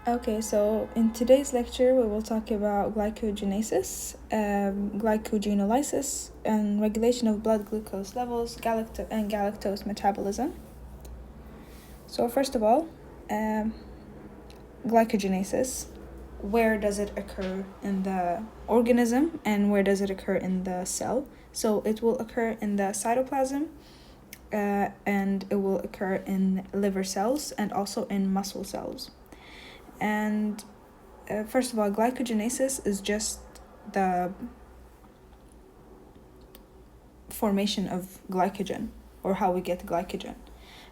Okay, so in today's lecture, we will talk about glycogenesis, glycogenolysis, and regulation of blood glucose levels, and galactose metabolism. So first of all, glycogenesis. Where does it occur in the organism and where does it occur in the cell? So it will occur in the cytoplasm, and it will occur in liver cells and also in muscle cells. And first of all, glycogenesis is just the formation of glycogen, or how we get glycogen.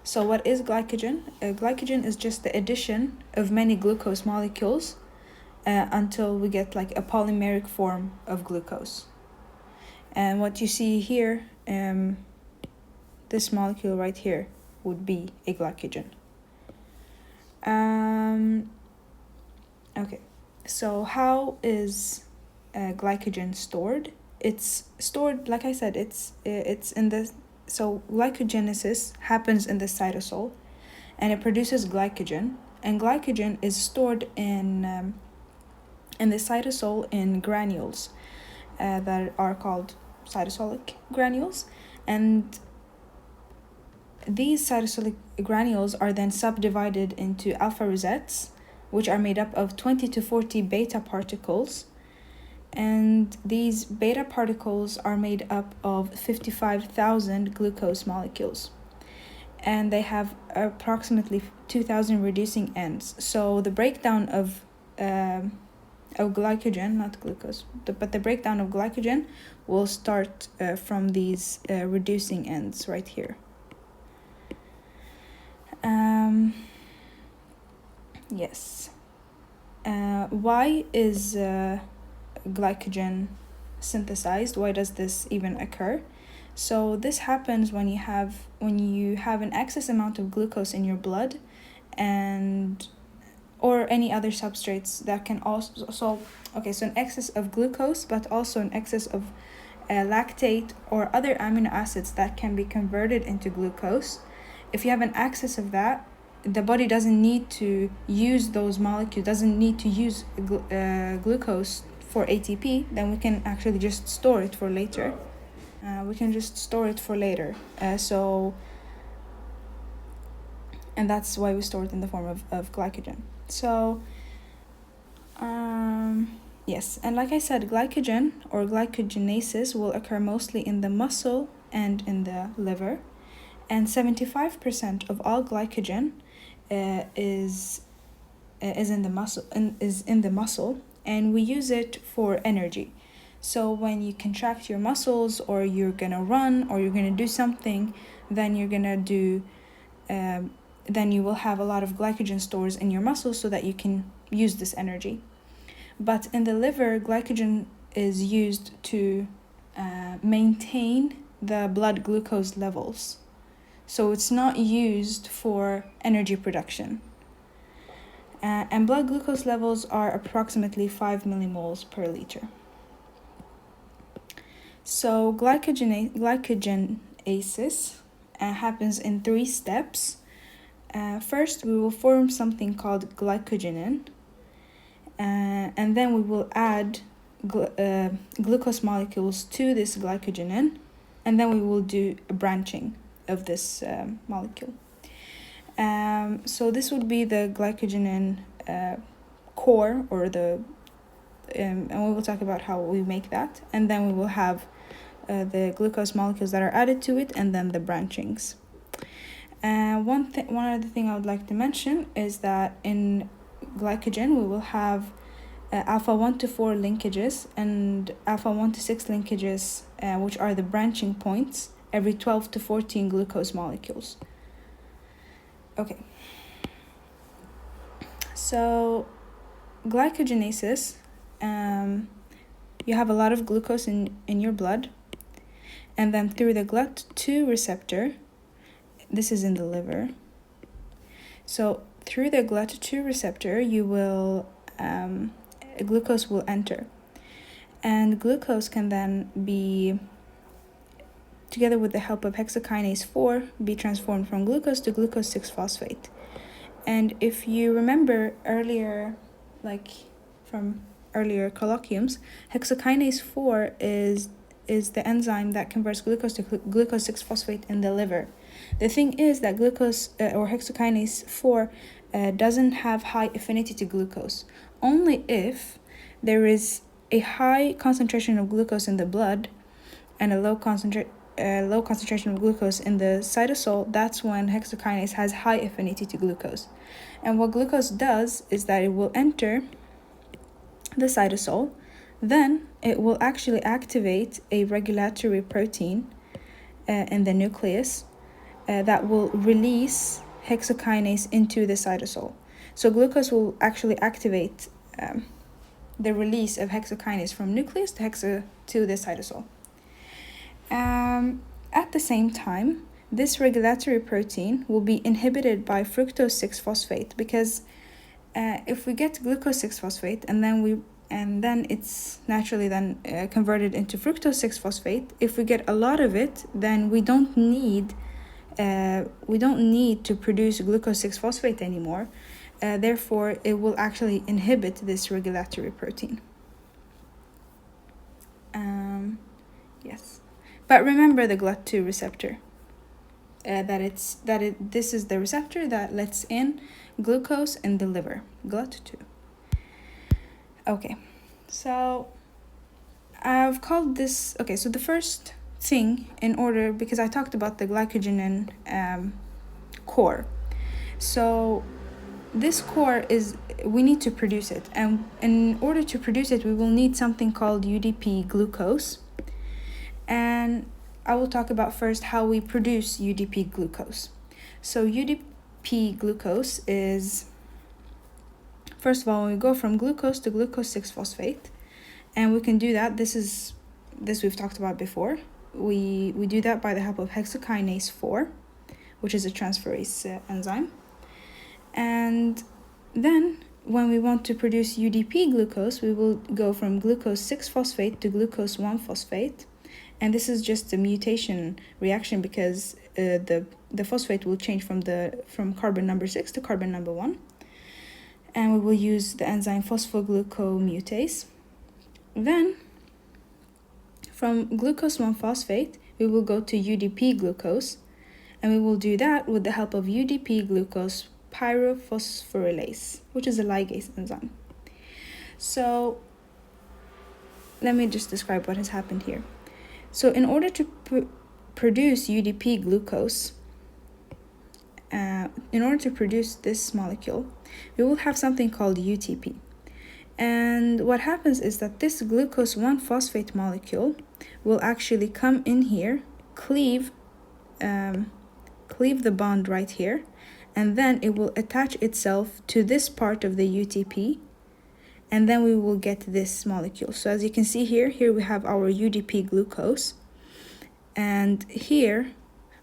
So what is glycogen? Glycogen is just the addition of many glucose molecules until we get like a polymeric form of glucose. And what you see here, this molecule right here would be a glycogen. Okay, so how is glycogen stored? It's stored, like I said, it's in the, so glycogenesis happens in the cytosol, and it produces glycogen, and glycogen is stored in the cytosol in granules that are called cytosolic granules, and these cytosolic granules are then subdivided into alpha rosettes, which are made up of 20 to 40 beta particles, and these beta particles are made up of 55,000 glucose molecules, and they have approximately 2,000 reducing ends. So the breakdown of glycogen, not glucose, but the breakdown of glycogen will start from these reducing ends right here. Yes. Why is glycogen synthesized? Why does this even occur? So this happens when you have an excess amount of glucose in your blood, or any other substrates that can also, so an excess of glucose, but also an excess of lactate or other amino acids that can be converted into glucose. If you have an excess of that, the body doesn't need to use those molecules, doesn't need to use glucose for ATP, then we can actually just store it for later. And that's why we store it in the form of glycogen. So, yes, and like I said, glycogen or glycogenesis will occur mostly in the muscle and in the liver, and 75% of all glycogen is in the muscle, and we use it for energy. So when you contract your muscles, or you're gonna run, or you're gonna do something, then you will have a lot of glycogen stores in your muscles so that you can use this energy. But in the liver, glycogen is used to maintain the blood glucose levels. So it's not used for energy production. And blood glucose levels are approximately 5 millimoles per liter. So glycogenesis happens in 3 steps. First, we will form something called glycogen, and then we will add glucose molecules to this glycogen, and then we will do a branching of this molecule. So this would be the glycogen core, or and we will talk about how we make that, and then we will have the glucose molecules that are added to it, and then the branchings. One other thing I would like to mention is that in glycogen we will have alpha 1 to 4 linkages and alpha 1 to 6 linkages, which are the branching points, every 12 to 14 glucose molecules. Okay. So glycogenesis, you have a lot of glucose in your blood, and then through the GLUT2 receptor, this is in the liver. So through the GLUT2 receptor, glucose will enter, and glucose can then be, together with the help of hexokinase IV, be transformed from glucose to glucose 6-phosphate. And if you remember earlier, like from earlier colloquiums, hexokinase 4 is the enzyme that converts glucose to glucose 6-phosphate in the liver. The thing is that glucose or hexokinase 4 doesn't have high affinity to glucose. Only if there is a high concentration of glucose in the blood and a low concentration of glucose in the cytosol, that's when hexokinase has high affinity to glucose. And what glucose does is that it will enter the cytosol, then it will actually activate a regulatory protein in the nucleus that will release hexokinase into the cytosol. So glucose will actually activate the release of hexokinase from nucleus to the cytosol. At the same time, this regulatory protein will be inhibited by fructose 6-phosphate, because if we get glucose 6-phosphate and then it's naturally converted into fructose 6-phosphate, if we get a lot of it, then we don't need to produce glucose 6-phosphate anymore. Therefore, it will actually inhibit this regulatory protein. Yes. But remember the GLUT2 receptor. This is the receptor that lets in glucose in the liver, GLUT2. Okay, so I've called this. Okay, so the first thing because I talked about the glycogen core. So this core we need to produce it, and in order to produce it, we will need something called UDP-glucose. And I will talk about first how we produce UDP-glucose. So UDP-glucose is, first of all, when we go from glucose to glucose 6-phosphate, and we can do that, this we've talked about before. We do that by the help of hexokinase 4, which is a transferase enzyme. And then when we want to produce UDP-glucose, we will go from glucose 6-phosphate to glucose 1-phosphate. And this is just a mutation reaction, because the phosphate will change from carbon number 6 to carbon number 1. And we will use the enzyme phosphoglucomutase. Then, from glucose 1-phosphate, we will go to UDP-glucose, and we will do that with the help of UDP-glucose pyrophosphorylase, which is a ligase enzyme. So, let me just describe what has happened here. So in order to produce UDP-glucose, in order to produce this molecule, we will have something called UTP. And what happens is that this glucose 1-phosphate molecule will actually come in here, cleave the bond right here, and then it will attach itself to this part of the UTP, and then we will get this molecule. So as you can see here we have our UDP-glucose, and here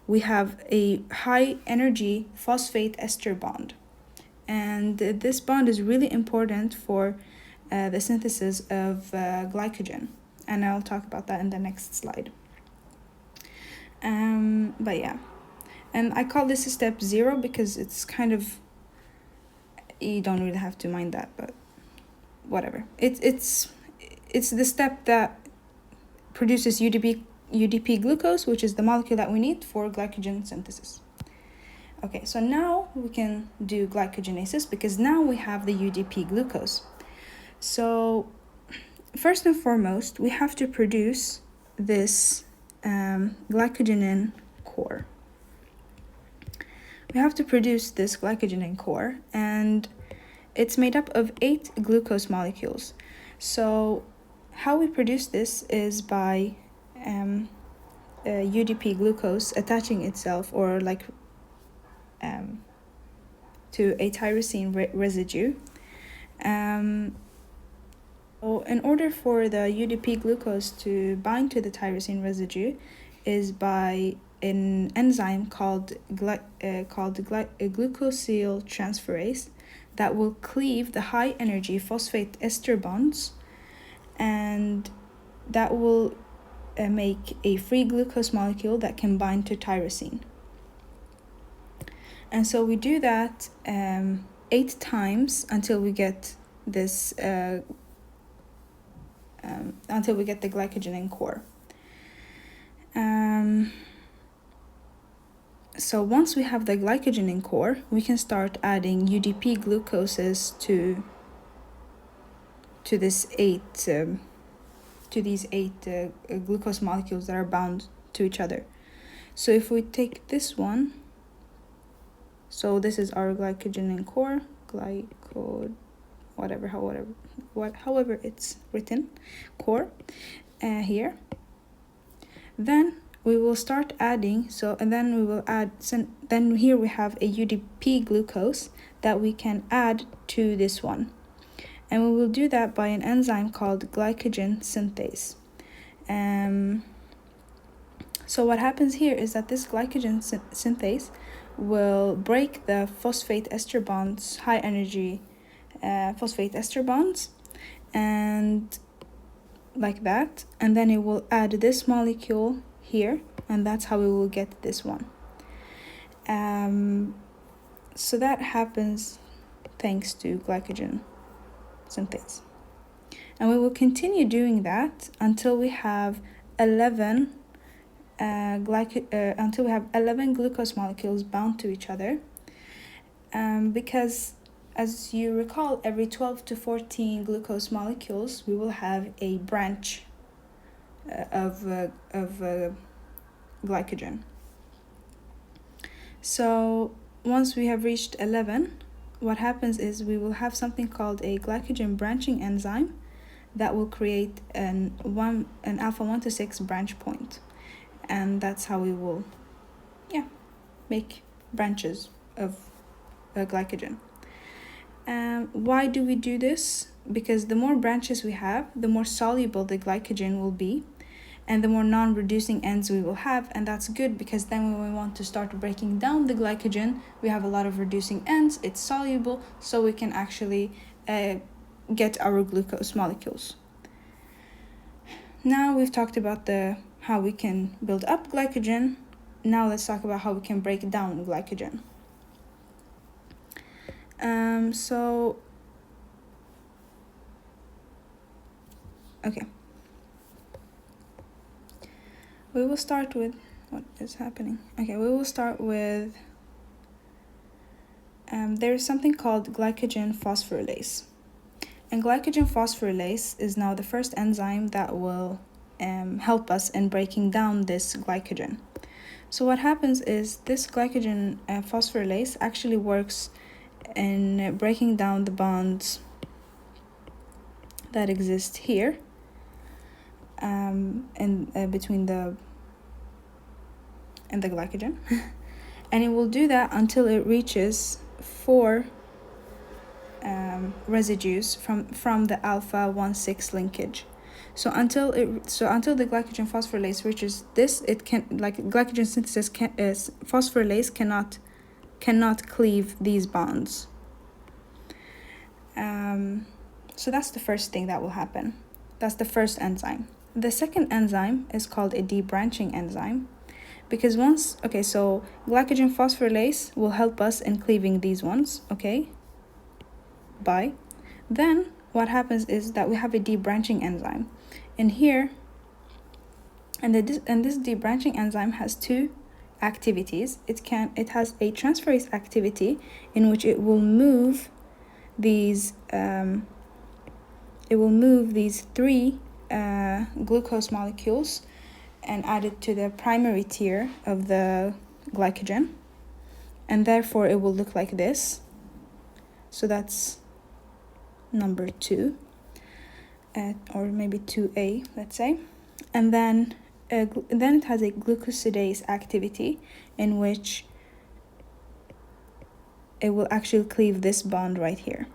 we have a high energy phosphate ester bond. And this bond is really important for the synthesis of glycogen, and I'll talk about that in the next slide. But yeah, and I call this a step 0 because it's kind of, you don't really have to mind that, but whatever. It's the step that produces UDP-glucose, which is the molecule that we need for glycogen synthesis. Okay, so now we can do glycogenesis, because now we have the UDP-glucose. So first and foremost, we have to produce this glycogen core. We have to produce this glycogen core, and it's made up of 8 glucose molecules. So how we produce this is by UDP-glucose attaching itself to a tyrosine residue. So in order for the UDP-glucose to bind to the tyrosine residue is by an enzyme called glucosyl transferase that will cleave the high energy phosphate ester bonds, and that will make a free glucose molecule that can bind to tyrosine. And so we do that 8 times until we get this until we get the glycogen core. So once we have the glycogen core, we can start adding UDP-glucoses to these 8 glucose molecules that are bound to each other. So if we take this one, so this is our glycogen core, however it's written, core here. Then we will start adding, then we will add, then here we have a UDP glucose that we can add to this one. And we will do that by an enzyme called glycogen synthase. So what happens here is that this glycogen synthase will break the phosphate ester bonds, high energy phosphate ester bonds, and like that, and then it will add this molecule here, and that's how we will get this one. So that happens thanks to glycogen synthase. And we will continue doing that until we have 11 glucose molecules bound to each other, because as you recall, every 12 to 14 glucose molecules we will have a branch of glycogen. So once we have reached 11, what happens is we will have something called a glycogen branching enzyme that will create an alpha 1 to 6 branch point. And that's how we will make branches of glycogen. Why do we do this? Because the more branches we have, the more soluble the glycogen will be, and the more non-reducing ends we will have. And that's good, because then when we want to start breaking down the glycogen, we have a lot of reducing ends, it's soluble, so we can actually get our glucose molecules. Now we've talked about how we can build up glycogen. Now let's talk about how we can break down glycogen. We will start with what is happening. We will start with there's something called glycogen phosphorylase. And glycogen phosphorylase is now the first enzyme that will help us in breaking down this glycogen. So what happens is this glycogen phosphorylase actually works in breaking down the bonds that exist here between the glycogen. And it will do that until it reaches 4 residues from the alpha 1,6 linkage. So until the glycogen phosphorylase reaches this, it can, like glycogen synthesis phosphorylase cannot cleave these bonds. So that's the first thing that will happen. That's the first enzyme. The second enzyme is called a debranching enzyme, because so glycogen phosphorylase will help us in cleaving these ones, Then what happens is that we have a debranching enzyme. And here, this debranching enzyme has 2 activities. It has a transferase activity in which it will move these 3 glucose molecules and add it to the primary tier of the glycogen, and therefore it will look like this. So that's number 2, or maybe 2A, let's say. And then it has a glucosidase activity in which it will actually cleave this bond right here.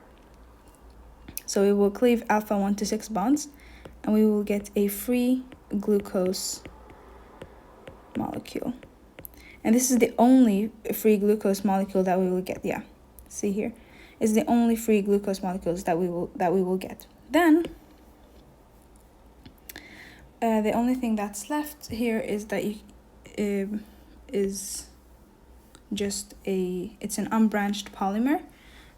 So it will cleave alpha 1 to 6 bonds, and we will get a free glucose molecule. And this is the only free glucose molecule that we will get. See here, is the only free glucose molecules that we will get. Then the only thing that's left here is that it's an unbranched polymer,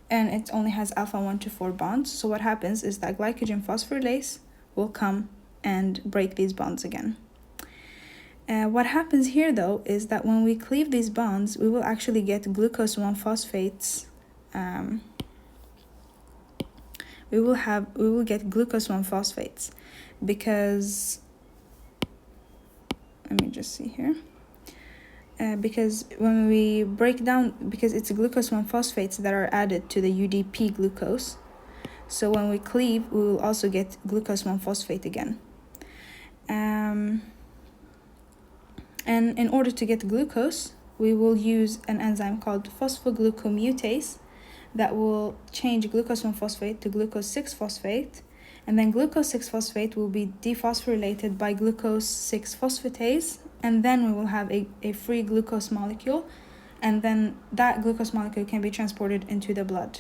and it only has alpha 1 to 4 bonds. So what happens is that glycogen phosphorylase will come and break these bonds again. What happens here though is that when we cleave these bonds, we will actually get glucose 1-phosphates. We will get glucose 1-phosphates because, let me just see here. Because when we break down, because it's glucose 1-phosphates that are added to the UDP-glucose, so when we cleave, we will also get glucose 1-phosphate again. And in order to get glucose, we will use an enzyme called phosphoglucomutase that will change glucose 1-phosphate to glucose 6-phosphate, and then glucose 6-phosphate will be dephosphorylated by glucose 6-phosphatase, and then we will have a free glucose molecule, and then that glucose molecule can be transported into the blood,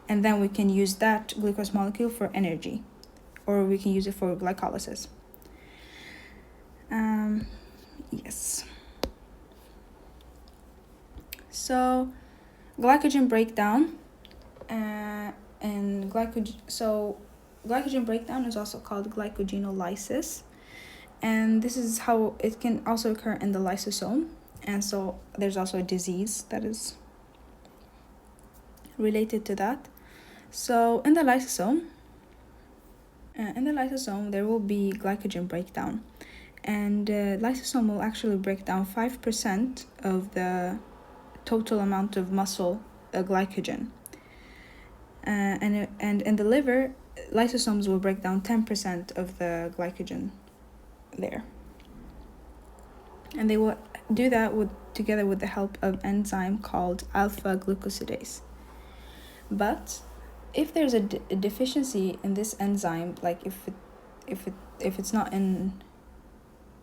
and then we can use that glucose molecule for energy, or we can use it for glycolysis. Yes. So glycogen breakdown and glycogen breakdown is also called glycogenolysis, and this is how it can also occur in the lysosome, and so there's also a disease that is related to that. So in the lysosome there will be glycogen breakdown, and lysosome will actually break down 5% of the total amount of muscle glycogen, and in the liver, lysosomes will break down 10% of the glycogen there, and they will do that together with the help of enzyme called alpha glucosidase. But if there's a deficiency in this enzyme, like if it's not in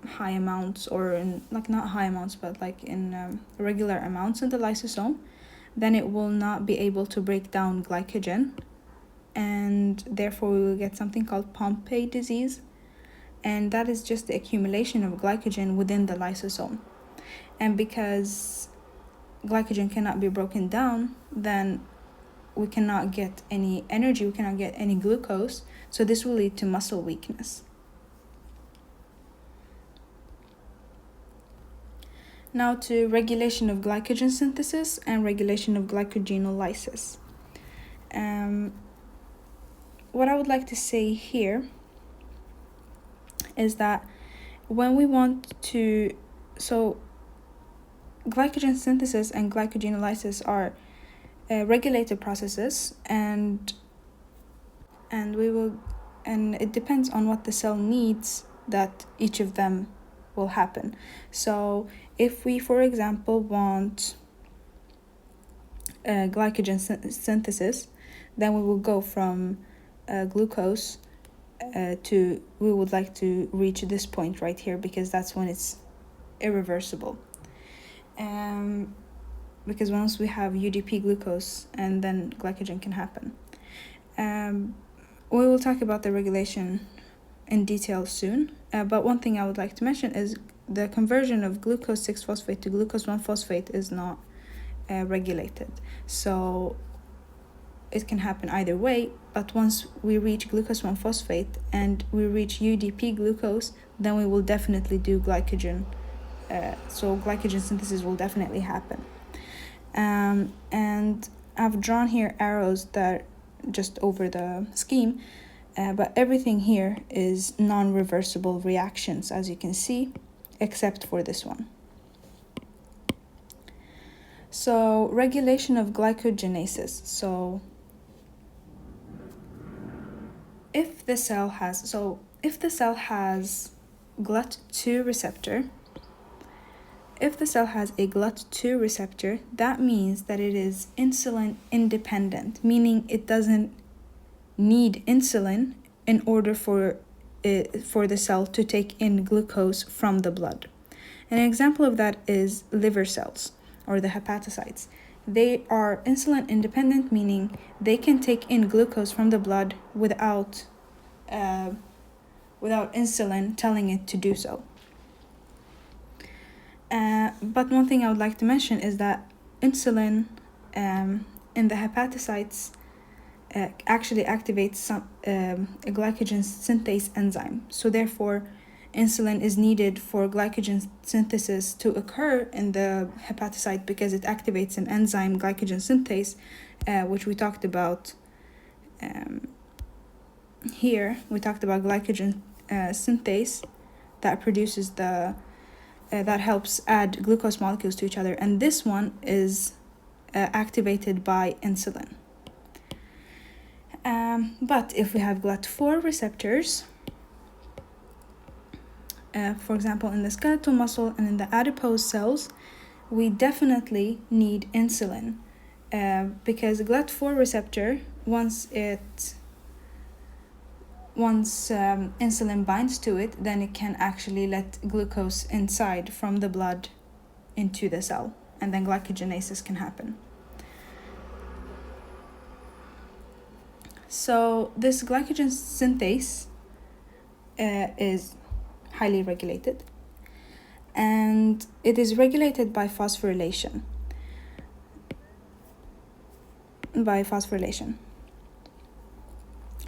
high amounts, or in not high amounts but in regular amounts in the lysosome, then it will not be able to break down glycogen, and therefore we will get something called Pompe disease, and that is just the accumulation of glycogen within the lysosome. And because glycogen cannot be broken down, then we cannot get any energy, we cannot get any glucose, so this will lead to muscle weakness. Now to regulation of glycogen synthesis and regulation of glycogenolysis. What I would like to say here is that when we want to, so glycogen synthesis and glycogenolysis are regulated processes, and it depends on what the cell needs that each of them will happen. So if we, for example, want glycogen synthesis, then we will go from glucose we would like to reach this point right here, because that's when it's irreversible. Because once we have UDP-glucose, and then glycogen can happen. We will talk about the regulation in detail soon, but one thing I would like to mention is the conversion of glucose 6-phosphate to glucose 1-phosphate is not regulated. So it can happen either way, but once we reach glucose 1-phosphate and we reach UDP-glucose, then we will definitely do glycogen. So glycogen synthesis will definitely happen. And I've drawn here arrows that just over the scheme, but everything here is non-reversible reactions, as you can see, except for this one. So regulation of glycogenesis. So if the cell has GLUT2 receptor, if the cell has a GLUT2 receptor, that means that it is insulin independent, meaning it doesn't need insulin in order for the cell to take in glucose from the blood. An example of that is liver cells, or the hepatocytes. They are insulin independent, meaning they can take in glucose from the blood without insulin telling it to do so. But one thing I would like to mention is that insulin in the hepatocytes actually activates a glycogen synthase enzyme. So therefore, insulin is needed for glycogen synthesis to occur in the hepatocyte because it activates an enzyme, glycogen synthase, which we talked about here. We talked about glycogen synthase that produces that helps add glucose molecules to each other, and this one is activated by insulin. But if we have GLUT4 receptors, for example, in the skeletal muscle and in the adipose cells, we definitely need insulin because the GLUT4 receptor, once insulin binds to it, then it can actually let glucose inside from the blood into the cell, and then glycogenesis can happen. So this glycogen synthase is highly regulated, and it is regulated by phosphorylation.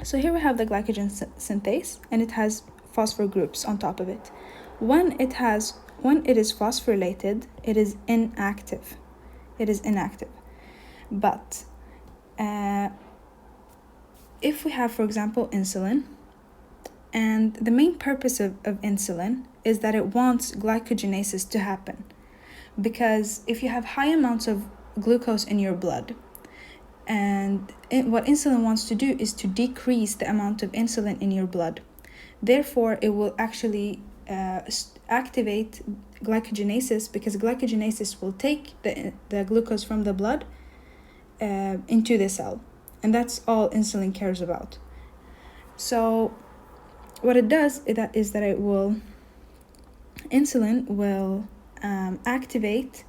So here we have the glycogen synthase, and it has phosphor groups on top of it. When it is phosphorylated, it is inactive. But if we have, for example, insulin, and the main purpose of insulin is that it wants glycogenesis to happen, because if you have high amounts of glucose in your blood, and what insulin wants to do is to decrease the amount of insulin in your blood. Therefore, it will actually activate glycogenesis, because glycogenesis will take the glucose from the blood into the cell. And that's all insulin cares about. So what it does is that insulin will activate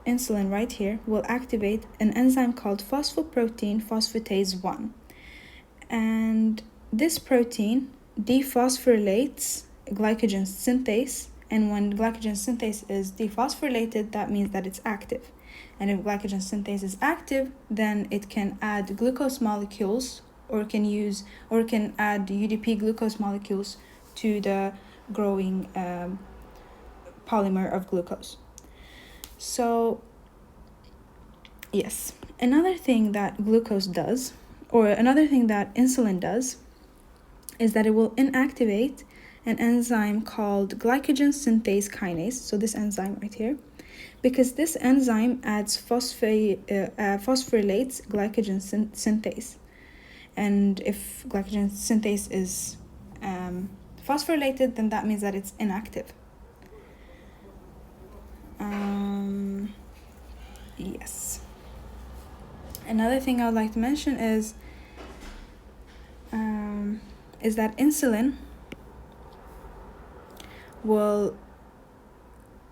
an enzyme called phosphoprotein phosphatase 1. And this protein dephosphorylates glycogen synthase, and when glycogen synthase is dephosphorylated, that means that it's active. And if glycogen synthase is active, then it can add glucose molecules, or can add UDP-glucose molecules to the growing polymer of glucose. So, yes, another thing that glucose does, or another thing that insulin does, is that it will inactivate an enzyme called glycogen synthase kinase, so this enzyme right here, because this enzyme adds phosphorylates glycogen synthase. And if glycogen synthase is phosphorylated, then that means that it's inactive. Yes. Another thing I would like to mention is that insulin will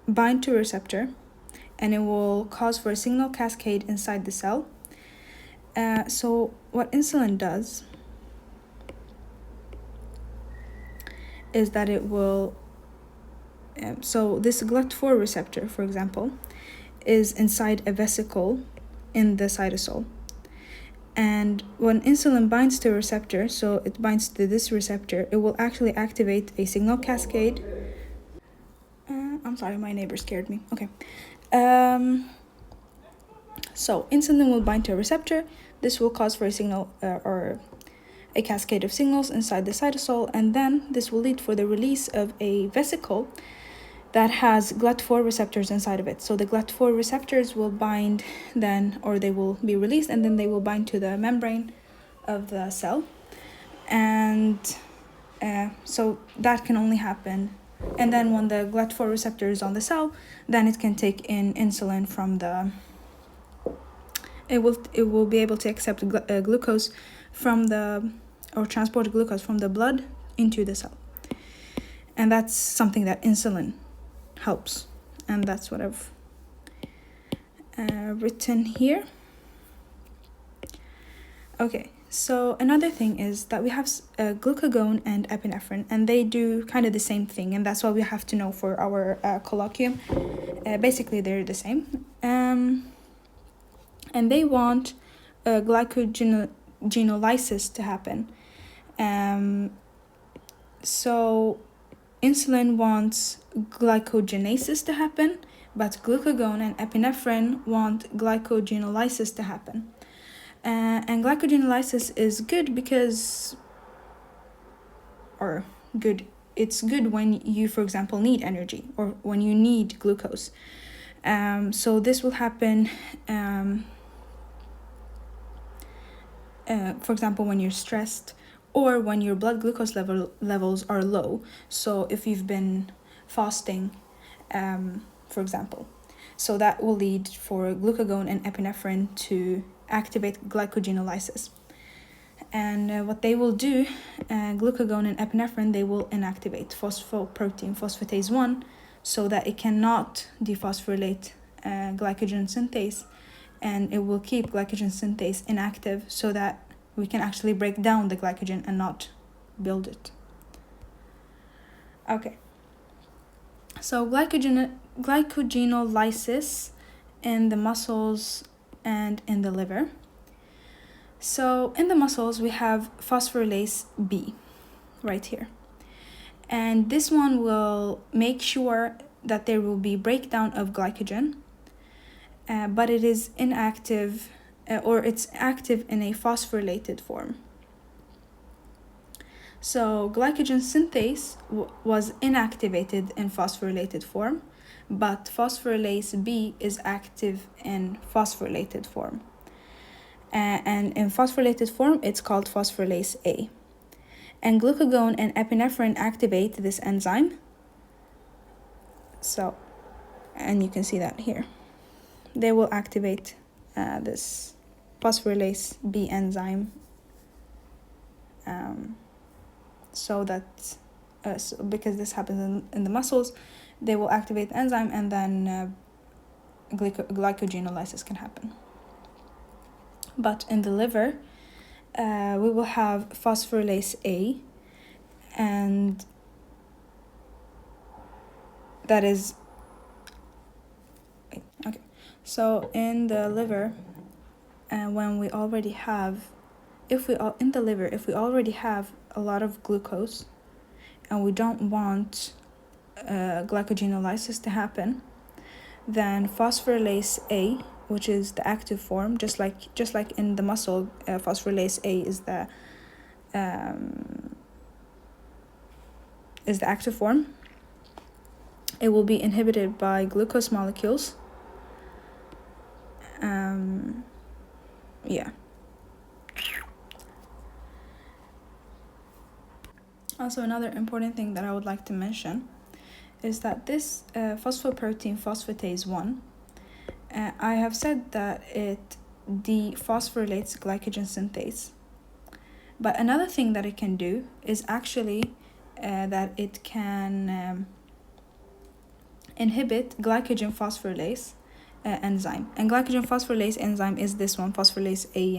bind to a receptor, and it will cause for a signal cascade inside the cell. So what insulin does is that it will, so this GLUT4 receptor, for example, is inside a vesicle in the cytosol. And when insulin binds to a receptor, so it binds to this receptor, it will actually activate a signal cascade. I'm sorry, my neighbor scared me. Okay. So insulin will bind to a receptor. This will cause for a signal or a cascade of signals inside the cytosol, and then this will lead for the release of a vesicle that has GLUT4 receptors inside of it. So the GLUT4 receptors will bind then, or they will be released, and then they will bind to the membrane of the cell. And so that can only happen. And then when the GLUT4 receptor is on the cell, then it can take in insulin from it will be able to accept glucose or transport glucose from the blood into the cell. And that's something that insulin helps. And that's what I've written here. Okay, so another thing is that we have glucagon and epinephrine, and they do kind of the same thing, and that's what we have to know for our colloquium. Basically, they're the same. And they want glycogenolysis to happen. So insulin wants glycogenesis to happen, but glucagon and epinephrine want glycogenolysis to happen. And glycogenolysis is good because, it's good when you, for example, need energy or when you need glucose. So this will happen, for example, when you're stressed or when your blood glucose levels are low. So if you've been fasting, for example. So that will lead for glucagon and epinephrine to activate glycogenolysis. And what they will do, glucagon and epinephrine, they will inactivate phosphoprotein phosphatase 1 so that it cannot dephosphorylate glycogen synthase, and it will keep glycogen synthase inactive so that we can actually break down the glycogen and not build it. Okay. So glycogenolysis in the muscles and in the liver. So in the muscles, we have phosphorylase B right here. And this one will make sure that there will be breakdown of glycogen, but it is inactive, or it's active in a phosphorylated form. So glycogen synthase was inactivated in phosphorylated form, but phosphorylase B is active in phosphorylated form. And in phosphorylated form, it's called phosphorylase A. And glucagon and epinephrine activate this enzyme. So, and you can see that here. They will activate this phosphorylase B enzyme. So that, because this happens in the muscles, they will activate the enzyme, and then glycogenolysis can happen. But in the liver, we will have phosphorylase A, and that is, okay. So in the liver, when we already have, if we already have a lot of glucose, and we don't want glycogenolysis to happen, then phosphorylase A, which is the active form, just like in the muscle, phosphorylase A is the active form. It will be inhibited by glucose molecules. Yeah. Also, another important thing that I would like to mention is that this phosphoprotein phosphatase 1, I have said that it dephosphorylates glycogen synthase. But another thing that it can do is actually that it can inhibit glycogen phosphorylase enzyme. And glycogen phosphorylase enzyme is this one, phosphorylase A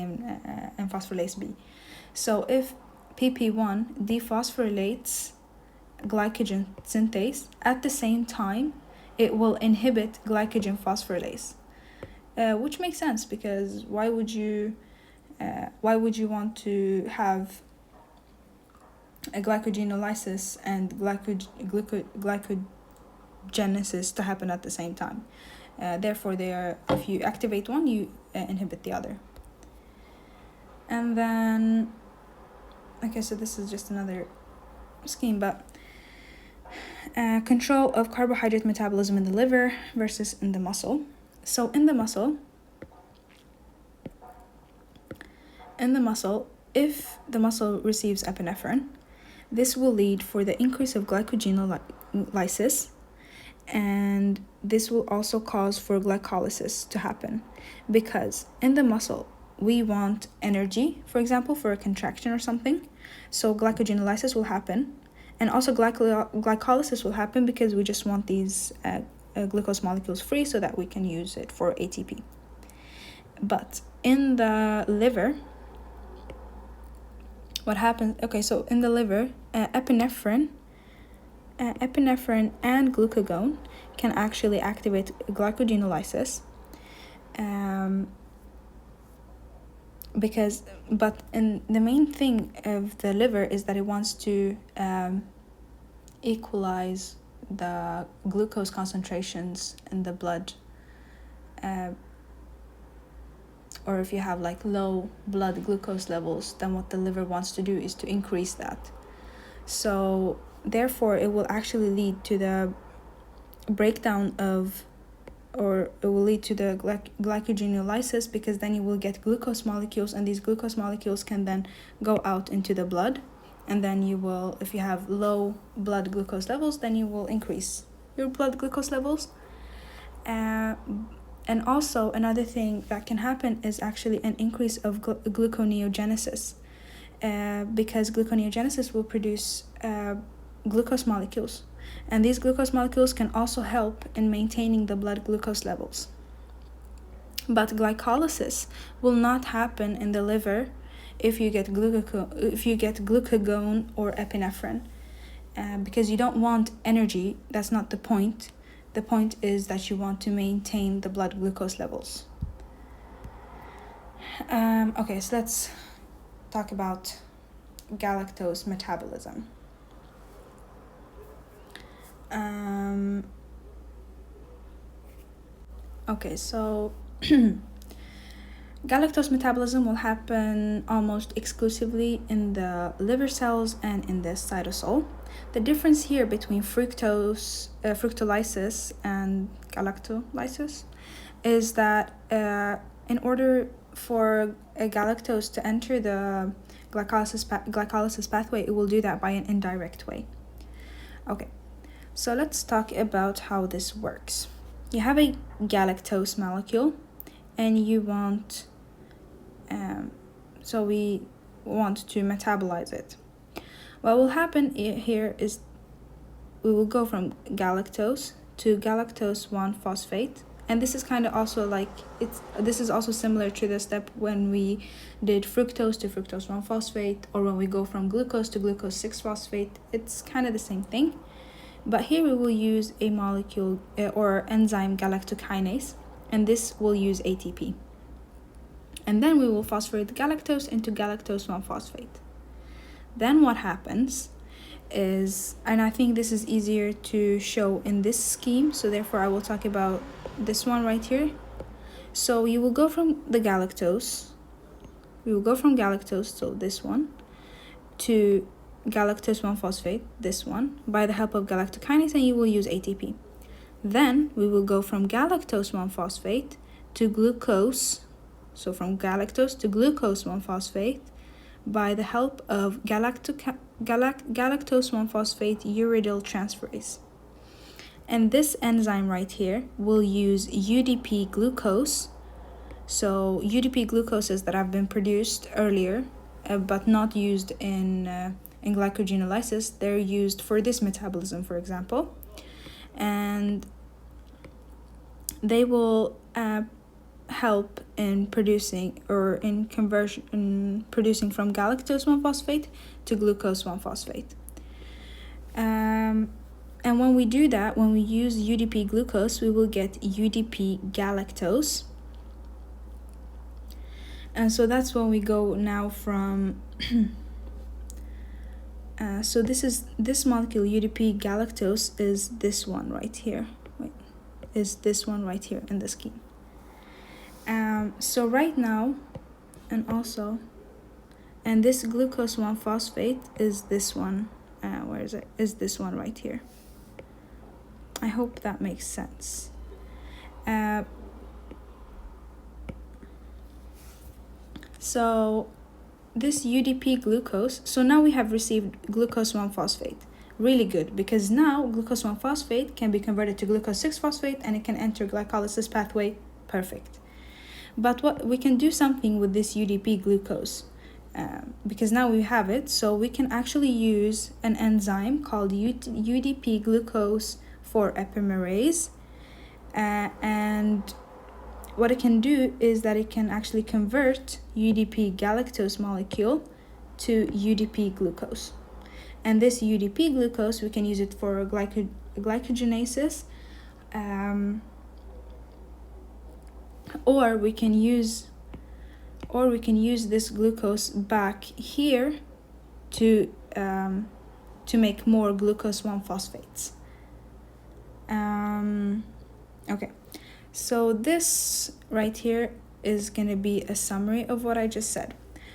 and phosphorylase B. So if PP1 dephosphorylates glycogen synthase, at the same time, it will inhibit glycogen phosphorylase. Which makes sense, because why would you want to have a glycogenolysis and glycogenesis to happen at the same time? Therefore, if you activate one, you inhibit the other. And then, okay, so this is just another scheme, but control of carbohydrate metabolism in the liver versus in the muscle. So in the muscle, if the muscle receives epinephrine, this will lead for the increase of glycogenolysis, and this will also cause for glycolysis to happen, because in the muscle we want energy, for example, for a contraction or something, so glycogenolysis will happen, and also glycolysis will happen because we just want these glucose molecules free so that we can use it for ATP. But in the liver, what happens, okay, so in the liver, epinephrine and glucagon can actually activate glycogenolysis, and the main thing of the liver is that it wants to equalize the glucose concentrations in the blood, or if you have like low blood glucose levels, then what the liver wants to do is to increase that. So therefore it will actually lead to the breakdown of, or it will lead to the glycogenolysis, because then you will get glucose molecules, and these glucose molecules can then go out into the blood, and then you will, if you have low blood glucose levels, then you will increase your blood glucose levels. And also another thing that can happen is actually an increase of gluconeogenesis, because gluconeogenesis will produce glucose molecules, and these glucose molecules can also help in maintaining the blood glucose levels. But glycolysis will not happen in the liver if you get glucagon or epinephrine, because you don't want energy. That's not the point. The point is that you want to maintain the blood glucose levels. Okay, so let's talk about galactose metabolism. Okay, so galactose metabolism will happen almost exclusively in the liver cells and in the cytosol. The difference here between fructolysis and galactolysis is that in order for a galactose to enter the glycolysis pathway, it will do that by an indirect way. Okay, so let's talk about how this works. You have a galactose molecule, and you want, so we want to metabolize it. What will happen here is we will go from galactose to galactose 1-phosphate, and this is kind of also like this is also similar to the step when we did fructose to fructose 1-phosphate, or when we go from glucose to glucose 6-phosphate. It's kind of the same thing, but here we will use a molecule or enzyme galactokinase, and this will use ATP. And then we will phosphorate the galactose into galactose 1-phosphate. Then what happens is, and I think this is easier to show in this scheme, so therefore I will talk about this one right here. So you will go from the galactose, so this one, to galactose 1-phosphate, this one, by the help of galactokinase, and you will use ATP. Then we will go from galactose 1-phosphate to glucose, so from galactose to glucose 1-phosphate, by the help of galactose 1-phosphate uridyl transferase. And this enzyme right here will use UDP-glucose. So UDP-glucoses that have been produced earlier, but not used in glycogenolysis, they're used for this metabolism, for example. And they will help in producing, or in conversion, in producing from galactose 1-phosphate to glucose 1-phosphate. And when we do that, when we use UDP-glucose, we will get UDP-galactose. And so that's when we go now from so this molecule UDP-galactose is this one right here. Is this one right here in the scheme. So right now, and this glucose 1-phosphate is this one. Where is it? Is this one right here. I hope that makes sense. So this UDP-glucose, so now we have received glucose 1-phosphate. Really good, because now glucose 1-phosphate can be converted to glucose 6-phosphate, and it can enter glycolysis pathway. Perfect. But what we can do something with this UDP-glucose, because now we have it, so we can actually use an enzyme called UDP-glucose 4 epimerase, and what it can do is that it can actually convert UDP-galactose molecule to UDP-glucose. And this UDP-glucose, we can use it for glycogenesis, or we can use this glucose back here to make more glucose 1-phosphates. Okay, so this right here is going to be a summary of what I just said.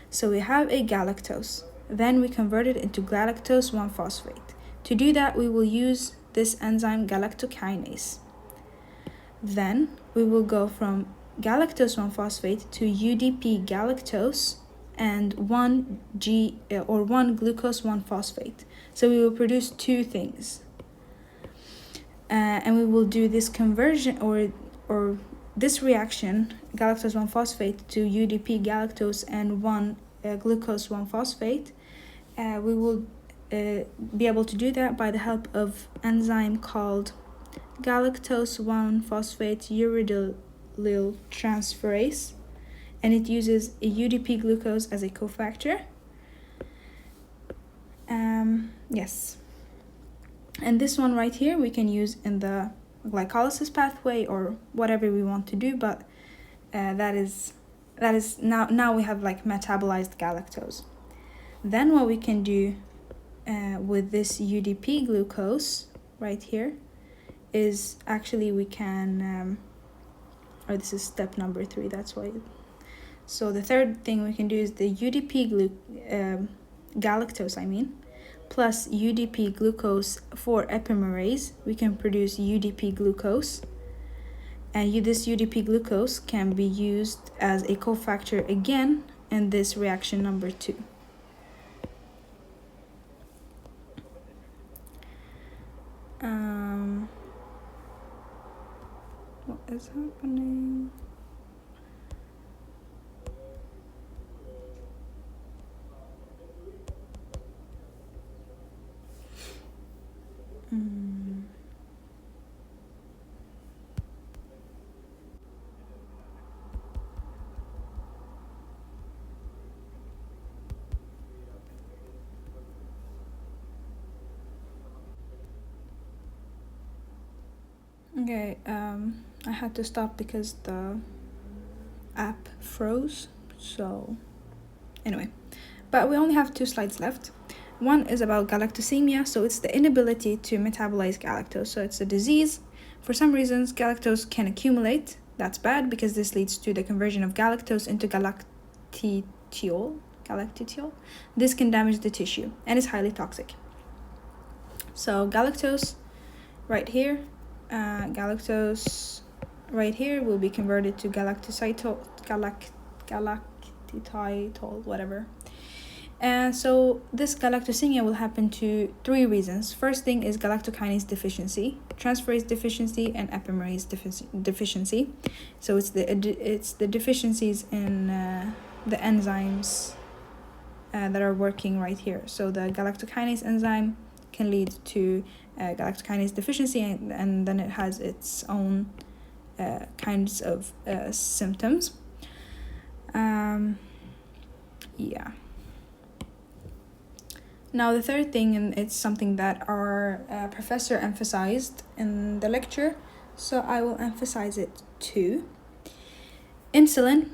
So we have a galactose, then we convert it into galactose 1-phosphate. To do that, we will use this enzyme galactokinase. Then we will go from galactose 1-phosphate to UDP galactose and 1 glucose 1-phosphate. So we will produce two things. And we will do this conversion or this reaction, galactose 1-phosphate to UDP galactose and 1 glucose 1-phosphate. We will be able to do that by the help of enzyme called galactose 1-phosphate uridylyl transferase, and it uses a UDP glucose as a cofactor. Yes. And this one right here we can use in the glycolysis pathway or whatever we want to do, but that is now we have like metabolized galactose. Then what we can do with this UDP glucose right here is actually we can or this is step number 3, that's why. So the third thing we can do is the UDP galactose plus UDP glucose 4 epimerase, we can produce UDP glucose, and this UDP glucose can be used as a cofactor again in this reaction number 2. What is happening? Okay, I had to stop because the app froze, so anyway, but we only have 2 slides left. One is about galactosemia, so it's the inability to metabolize galactose. So it's a disease. For some reasons, galactose can accumulate. That's bad because this leads to the conversion of galactose into galactitiol. This can damage the tissue and is highly toxic. So galactose right here, will be converted to galactitol, whatever. And so this galactosemia will happen to 3 reasons. First thing is galactokinase deficiency, transferase deficiency, and epimerase deficiency. So it's the deficiencies in the enzymes that are working right here. So the galactokinase enzyme can lead to galactokinase deficiency, and then it has its own kinds of symptoms. Yeah. Now the third thing, and it's something that our professor emphasized in the lecture, so I will emphasize it too. Insulin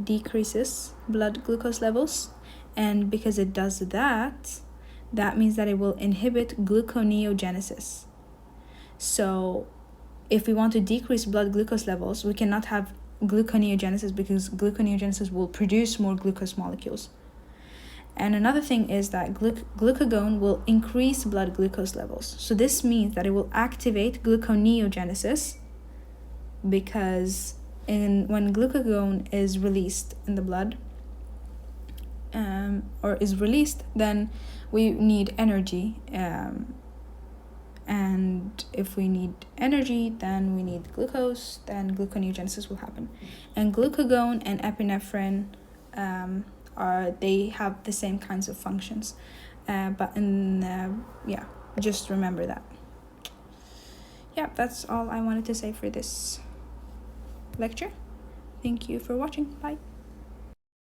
decreases blood glucose levels, and because it does that means that it will inhibit gluconeogenesis. So if we want to decrease blood glucose levels, we cannot have gluconeogenesis because gluconeogenesis will produce more glucose molecules. And another thing is that glucagon will increase blood glucose levels. So this means that it will activate gluconeogenesis, because when glucagon is released in the blood, or is released, then we need energy. And if we need energy, then we need glucose, then gluconeogenesis will happen. And glucagon and epinephrine they have the same kinds of functions, but just remember that. Yeah, that's all I wanted to say for this lecture. Thank you for watching. Bye.